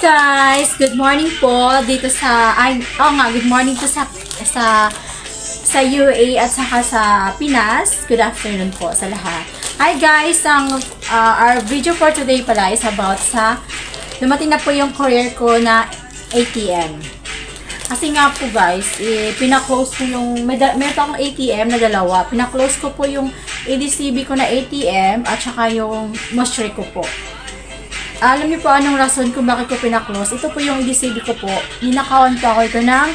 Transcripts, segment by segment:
guys! Good morning po dito sa good morning po sa UAE at saka sa Pinas. Good afternoon po sa lahat. Hi guys, our video for today pala is about sa dumating na po yung courier ko na ATM. Kasi nga po guys, pina-close ko yung meron akong ATM na dalawa. Pina-close ko po yung ADCB ko na ATM at saka yung Moshri ko po. Alam niyo po anong rason kung bakit ko pina-close? Ito po yung ADCB ko po. Ninakawan po ako ito ng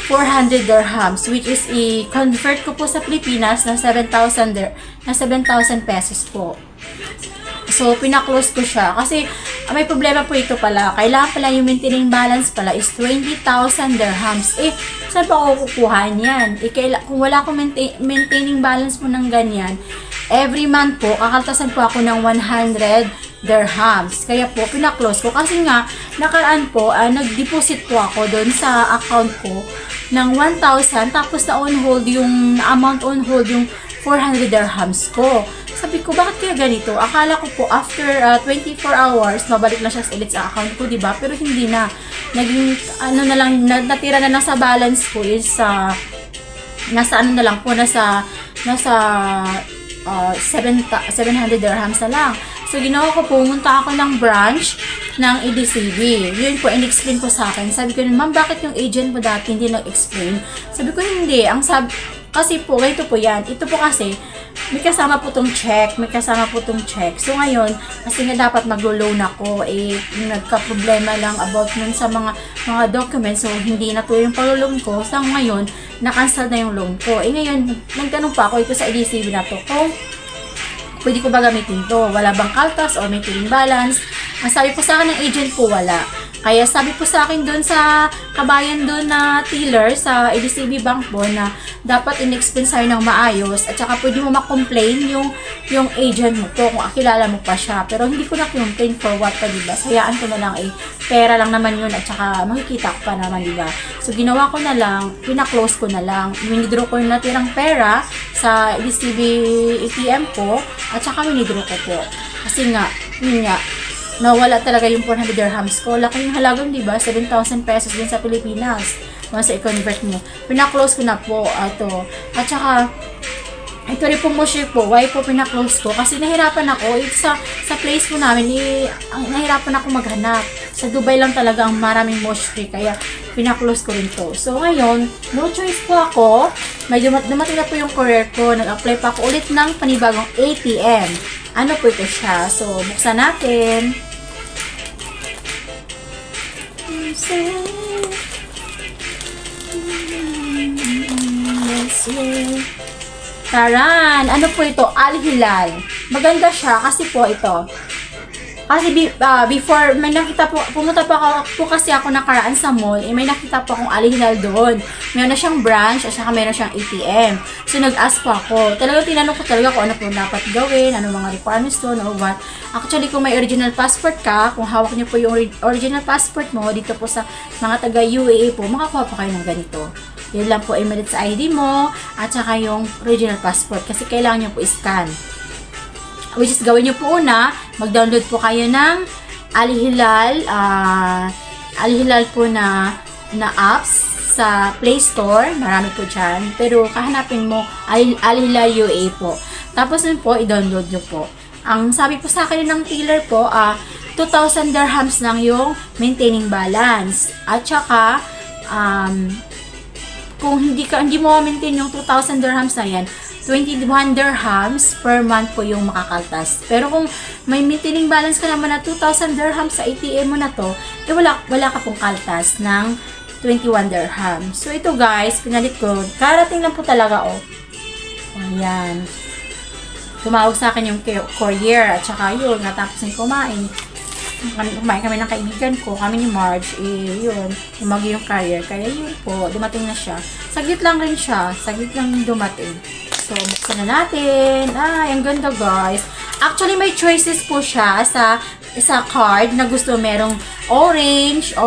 400 dirhams, which is i-convert ko po sa Pilipinas na 7,000 pesos po. So, pina-close ko siya. Kasi, may problema po ito pala. Kailangan pala yung maintaining balance pala is 20,000 dirhams. Saan pa ako kukuha niyan? Kung wala akong maintaining balance po ng ganyan, every month po, kakaltasan po ako ng 100 dirhams. Kaya po, pina-close ko. Kasi nga, nakaraan po, nag-deposit po ako doon sa account ko ng 1,000. Tapos na on hold yung, amount on hold yung 400 dirhams ko. Sabi ko, bakit kaya ganito? Akala ko po, after 24 hours, mabalik na siya ulit sa account ko, diba? Pero hindi na. Naging, natira na lang sa balance ko is, nasa 700 dirhams na lang. So, ginawa ko, pumunta ako ng branch ng ADCB. Yun po, in-explain ko sa akin. Sabi ko, ma'am, bakit yung agent mo dati hindi nag-explain? Sabi ko, hindi. Kasi po, ganito po yan. Ito po kasi, may kasama po tong check. So, ngayon, kasi nga dapat maglo-loan ako, nagka-problema lang about nun sa mga documents. So, hindi na to yung pag-loan ko. So, ngayon, na-cancel na yung loan ko. Ngayon, nagtanong pa ako ito sa ADCB na to. Kung pwede ko ba gamitin to? Wala bang kaltas o may maintaining balance? Ang sabi po sa akin ng agent ko, wala. Kaya sabi po sa akin doon sa kabayan doon na teller sa ADCB Bank po na dapat in-explain sa'yo ng maayos at saka pwede mo ma-complain yung agent mo po kung akilala mo pa siya. Pero hindi ko na-complain for what pa, diba? Sayaan ko na lang pera lang naman yun at saka makikita ko pa naman, diba? So, ginawa ko na lang, pina-close ko na lang. Winidraw ko yung natirang pera sa ADCB ATM ko at saka winidraw ko po. Kasi nga, yun nga, nawala talaga yung 400 dirhams ko. Laki yung halagang, diba? 7,000 pesos din sa Pilipinas. Once i-convert mo. Pina-close ko na po. Ito. At saka, ito rin po Moshri po. Why po pina-close ko? Kasi nahirapan ako. Sa place po namin, nahirapan ako maghanap. Sa Dubai lang talaga ang maraming Moshri. Kaya, pina-close ko rin to. So, ngayon, no choice po ako. May dumating na po yung courier ko. Nag-apply pa ako ulit ng panibagong ATM. Ano po ito siya? So, buksan natin. Taran! Ano po ito? Al Hilal. Maganda siya kasi po ito. Kasi before, may nakita po, pumunta pa po kasi ako nakaraan sa mall, may nakita po akong Al Hilal doon. Meron na siyang branch, at saka meron siyang ATM. So, nag-ask po ako. Talagang tinanong ko talaga kung ano po dapat gawin, ano mga requirements doon, or what. Actually, kung may original passport ka, kung hawak niyo po yung original passport mo, dito po sa mga taga-UAE po, makakuha po kayo ng ganito. Yun lang po, i-medit sa ID mo, at saka yung original passport, kasi kailangan niyo po i-scan. Which is gawin nyo po una, mag-download po kayo ng Al Hilal po na apps sa Play Store. Marami po dyan. Pero kahanapin mo Al Hilal UAE po. Tapos nun po, i-download nyo po. Ang sabi po sa akin ng teller po, 2,000 dirhams lang yung maintaining balance. At saka, kung hindi mo maintain yung 2,000 dirhams na yan, 21 dirhams per month po yung makakaltas. Pero kung may maintaining balance ka naman na 2,000 dirhams sa ATM mo na to, wala ka pong kaltas ng 21 dirhams. So ito guys, pinalit ko. Karating lang po talaga Ayan. Tumawag sa akin yung courier at saka yun, natapos na kumain. Kumain kami ng kaibigan ko, kami ni Marge, yun, tumagi yung courier. Kaya yun po, dumating na siya. Saglit lang rin siya, saglit lang dumating. So, buksan na natin. Ang ganda guys. Actually, may choices po siya sa card na gusto. Merong orange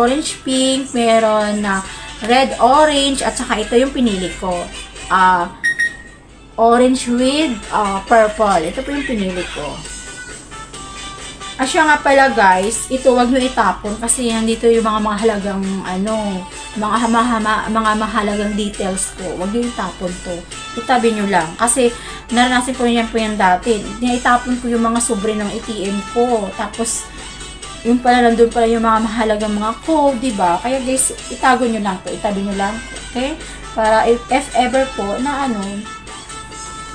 pink, meron na red orange, at saka ito yung pinili ko. Orange with purple. Ito po yung pinili ko. Siya nga pala guys, ito wag nyo itapon kasi nandito yung mga mahalagang mga mahalagang details ko. Wag nyo itapon to. Itabi nyo lang. Kasi naranasin ko yan po yan dati. Itapon ko yung mga sobre ng ATM ko. Tapos, yung pala nandun pala yung mga mahalagang mga code, diba? Kaya guys, itago nyo lang to. Itabi nyo lang. Okay? Para if ever po na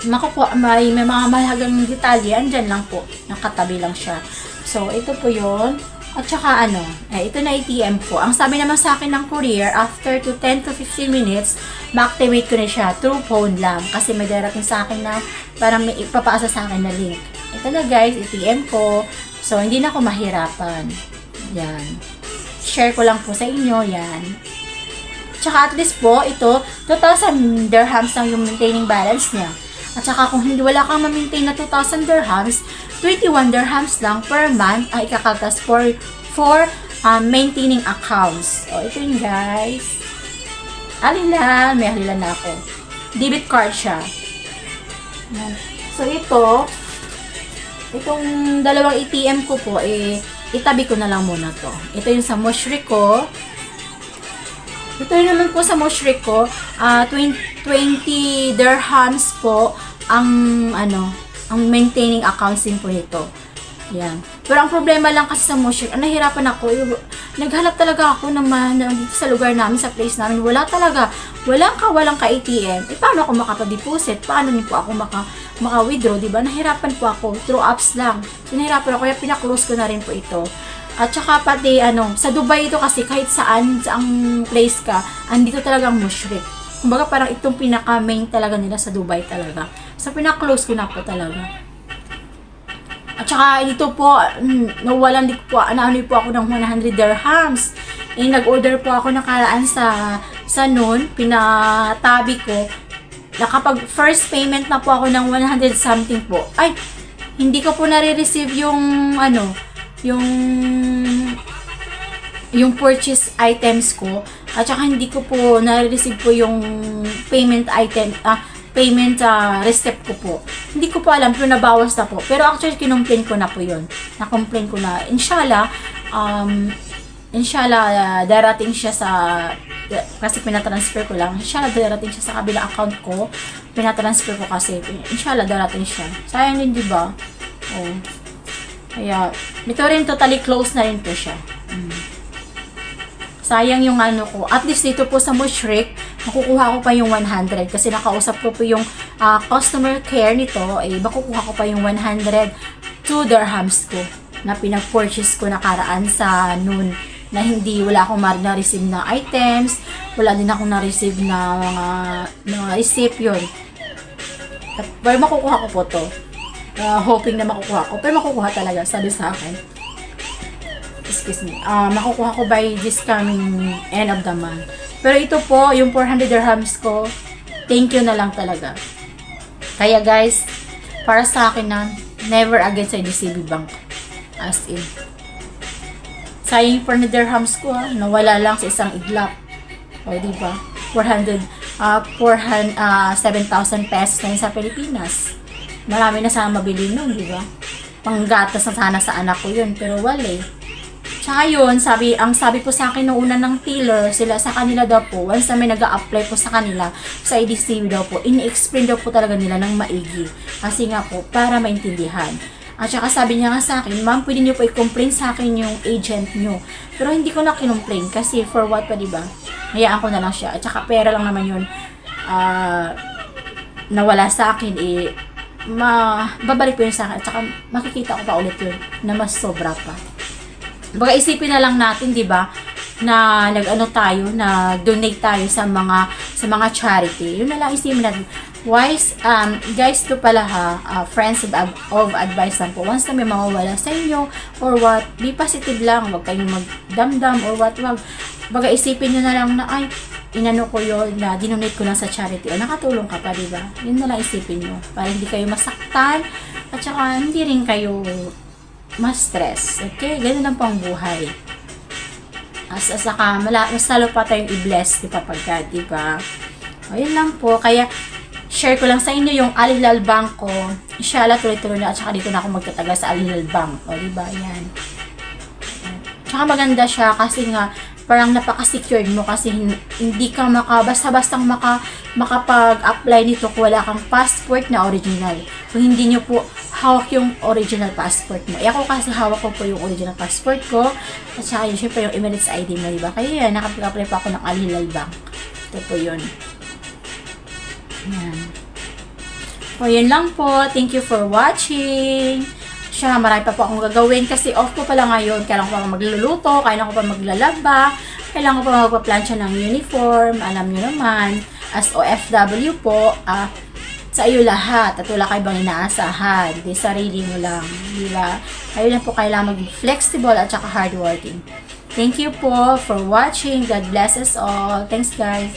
makukuha, may mga mahalagang detalye, andyan lang po. Nakatabi lang siya. So, ito po yun. At saka ito na ATM ko. Ang sabi naman sa akin ng courier, after to 10 to 15 minutes, ma-activate ko na siya through phone lang. Kasi may darating sa akin na parang may ipapaasa sa akin na link. Ito na guys, ATM ko. So, hindi na ako mahirapan. Yan. Share ko lang po sa inyo. Yan. Tsaka at least po, ito, 2,000 dirhams lang yung maintaining balance niya. At saka kung hindi wala kang ma-maintain na 2,000 dirhams, 21 dirhams lang per month ang ikakaltas for maintaining accounts. O, ito yun guys. Alilan. May alilan na ako. Debit card siya. So, itong dalawang ATM ko po, itabi ko na lang muna to. Ito yung sa Mushrik ko. Ito yun naman po sa Mushrik ko, 20 dirhams po ang maintaining accounts din po nito. Yan. Pero ang problema lang kasi sa Mushrik, nahirapan ako. Naghanap talaga ako dito sa lugar namin, sa place namin. Wala talaga. Walang ka ATM. Paano ako makapag-deposit? Paano din po ako maka-withdraw, diba? Nahirapan po ako. Through apps lang. So, nahirapan ako. Kaya pina-close ko na rin po ito. At saka pati sa Dubai ito kasi kahit saang place ka, andito talaga ang Mushrik. Kumbaga parang itong pinaka-main talaga nila sa Dubai talaga. So pina-close ko na po talaga. At saka ito po, nawalan din po, po ako ng 100 dirhams. Nag-order po ako nakaraan sa noon, pinatabi ko. Nakapag first payment na po ako ng 100 something po. Ay, hindi ko po nare-receive yung purchase items ko at saka hindi ko po na-receive po yung payment receipt ko po. Hindi ko po alam pero nabawas na po. Pero actually kinomplain ko na po yun. Na-complain ko na. Inshallah darating siya kasi pinatransfer ko lang. Inshallah darating siya sa kabilang account ko. Pinatransfer ko kasi. Inshallah darating siya. Sayang din, di ba? Oh. Kaya, ito rin totally close na rin po siya. Sayang yung ko. At least dito po sa Mushrik, makukuha ko pa yung 100. Kasi nakausap ko po yung customer care nito. Makukuha ko pa yung 102 dirhams ko na pinag-purchase ko nakaraan sa noon. Na wala akong na-receive na items. Wala din akong na-receive na mga receipt yun. Pero makukuha ko po to. Hoping na makukuha ko. Pero makukuha talaga, sabi sa akin. Excuse me. Makukuha ko by this coming end of the month. Pero ito po, yung 400 dirhams ko, thank you na lang talaga. Kaya guys, para sa akin na, never again sa DCB Bank. As in. Sayang yung 400 dirhams ko nawala lang sa isang iglap. O, diba? 7,000 pesos na yun sa Pilipinas. Marami na sana mabili nun, di ba? Panggatas na sana sa anak ko yun, pero wala eh. Tsaka yun, ang sabi po sa akin noong una ng teller, sa kanila daw po, once na may nag-a-apply po sa kanila, sa EDCB daw po, ini-explain daw po talaga nila ng maigi. Kasi nga po, para maintindihan. At saka sabi niya nga sa akin, ma'am, pwede niyo po i-complain sa akin yung agent niyo. Pero hindi ko na kinomplain kasi for what pa, di ba? Hayaan ko na lang siya. At saka pera lang naman yun, nawala sa akin babalik po yun sa akin at saka makikita ko pa ulit yun na mas sobra pa. Baga isipin na lang natin, di ba, na nag-donate tayo sa mga charity. Yun na lang isipin natin. Guys, to pala friends of advice lang po. Once na may mawawala sa inyo or what, be positive lang. Huwag kayong magdamdam or what, wag. Baga isipin nyo na lang na, inano ko yun, na dinonate ko lang sa charity. O, nakatulong ka pa, diba? Yun na lang isipin nyo. Para hindi kayo masaktan, at saka hindi rin kayo ma-stress. Okay? Ganun lang po ang buhay. Mas lalo pa tayong i-bless, diba, pagka, diba? O, yun lang po. Kaya, share ko lang sa inyo yung Alilal Bank ko. Inshallah, tuloy-tuloy na at saka dito na ako magtatagal sa Alilal Bank. O, diba? Yan. Tsaka maganda siya kasi nga, parang napaka-secured mo kasi hindi ka basta-bastang makapag-apply nito kung wala kang passport na original. Kung hindi nyo po hawak yung original passport mo. Ako kasi hawak ko po yung original passport ko at saka yun, syempre yung Emirates ID mo, diba? Kaya yan, nakapag-apply pa ako ng Al Hilal Bank. Ito po yun. Yan. So, yun lang po. Thank you for watching. Siya, marami pa po akong gagawin kasi off ko pala ngayon. Kailangan ko pa magluluto, kailangan ko pa maglalaba, kailangan ko pa magpa-plancha ng uniform. Alam nyo naman, as OFW po, sa iyo lahat at wala kayo bang inaasahan. Di sarili mo lang. Di ba? Kayo lang po kailangan maging flexible at saka hardworking. Thank you po for watching. God bless us all. Thanks guys.